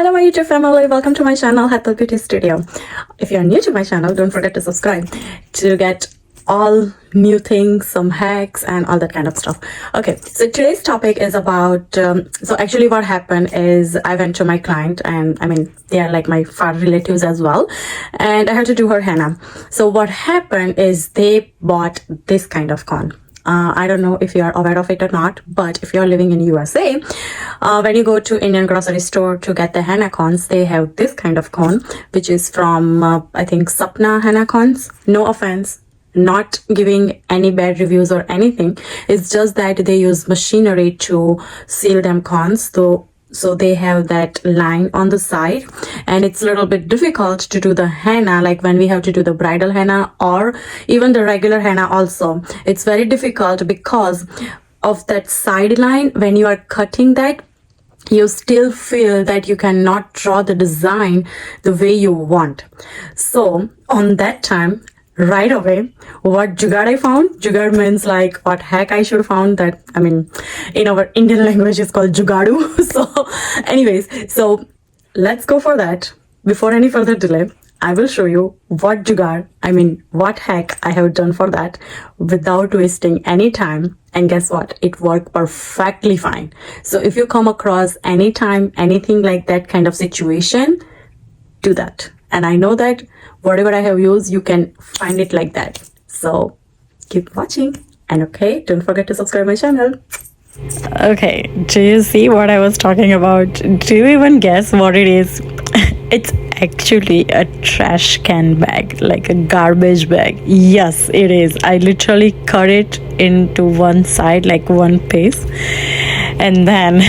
Hello my YouTube family, welcome to my channel Hetalbeutysstudio. If you are new to my channel, don't forget to subscribe to get all new things, some hacks and all that kind of stuff. Okay, so today's topic is about so actually what happened is I went to my client, and I mean they are like my far relatives as well, and I had to do her henna. So what happened is they bought this kind of cone. I don't know if you are aware of it or not, but if you are living in USA, when you go to Indian grocery store to get the henna cones, they have this kind of cone, which is from I think Sapna henna cones. No offense, not giving any bad reviews or anything. It's just that they use machinery to seal them cones, so they have that line on the side, and it's a little bit difficult to do the henna, like when we have to do the bridal henna or even the regular henna also. It's very difficult because of that side line. When you are cutting that, you still feel that you cannot draw the design the way you want. So on that time, right away, what jugaad I found, jugaad means like what hack I should found, that I mean in our Indian language is called jugadu. So anyways, so let's go for that. Before any further delay, I will show you what jugaad, I mean what hack I have done for that without wasting any time. And guess what, it worked perfectly fine. So if you come across anytime anything like that kind of situation, do that. And I know that whatever I have used, you can find it like that. So keep watching, and okay, don't forget to subscribe my channel. Okay, do you see what I was talking about? Do you even guess what it is? It's actually a trash can bag, like a garbage bag. Yes, it is. I literally cut it into one side, like one piece, and then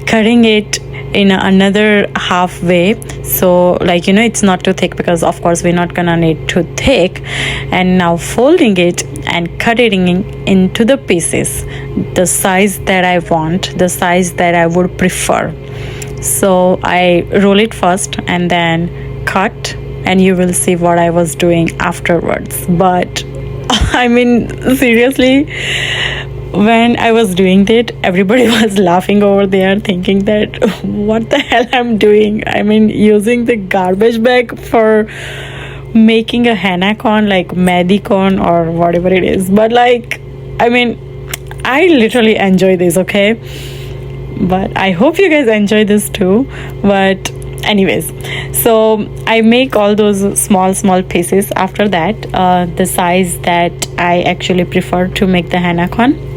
cutting it in another halfway, so like, you know, it's not too thick because of course we're not gonna need too thick, and now folding it and cutting it into the pieces, the size that I want, the size that I would prefer. So I roll it first and then cut, and you will see what I was doing afterwards. But I mean seriously, when I was doing that, everybody was laughing over there, thinking that what the hell I'm doing. I mean, using the garbage bag for making a henna cone, like mehndi cone or whatever it is. But like, I mean, I literally enjoy this, okay? But I hope you guys enjoy this too. But anyways, so I make all those small pieces after that, the size that I actually prefer to make the henna cone.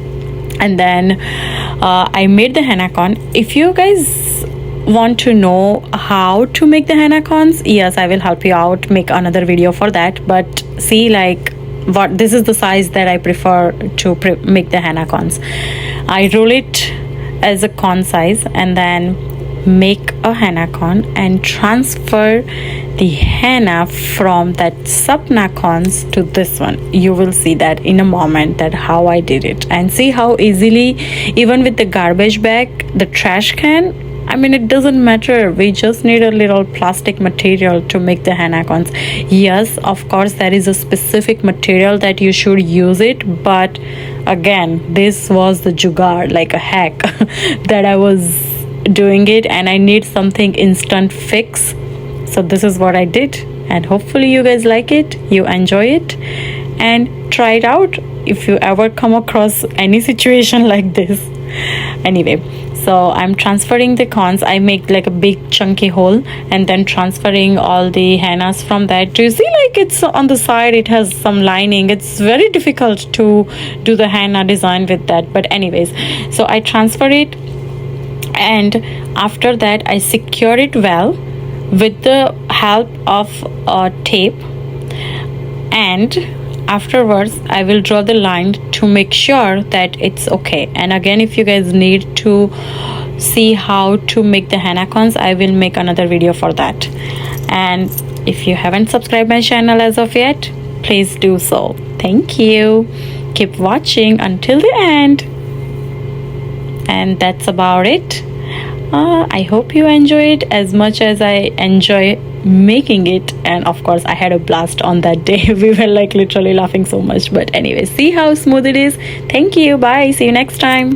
And then I made the henna cone. If you guys want to know how to make the henna cones, yes, I will help you out, make another video for that. But see, like, what this is the size that I prefer to make the henna cones. I roll it as a cone size and then make a henna cone and transfer the henna from that sapna cones to this one. You will see that in a moment, that how I did it, and see how easily, even with the garbage bag, the trash can, I mean, it doesn't matter. We just need a little plastic material to make the henna cones. Yes, of course, there is a specific material that you should use it, but again, this was the jugaad, like a hack that I was doing it, and I need something instant fix. So this is what I did, and hopefully you guys like it, you enjoy it, and try it out if you ever come across any situation like this. Anyway, so I'm transferring the cones. I make like a big chunky hole and then transferring all the hennas from that. Do you see, like, it's on the side, it has some lining. It's very difficult to do the henna design with that, but anyways, so I transfer it, and after that I secure it well with the help of a tape, and afterwards I will draw the line to make sure that it's okay. And again, if you guys need to see how to make the henna cones, I will make another video for that. And if you haven't subscribed my channel as of yet, please do so. Thank you. Keep watching until the end. And that's about it. I hope you enjoy it as much as I enjoy making it, and of course I had a blast on that day. We were like literally laughing so much. But anyway, see how smooth it is. Thank you. Bye. See you next time.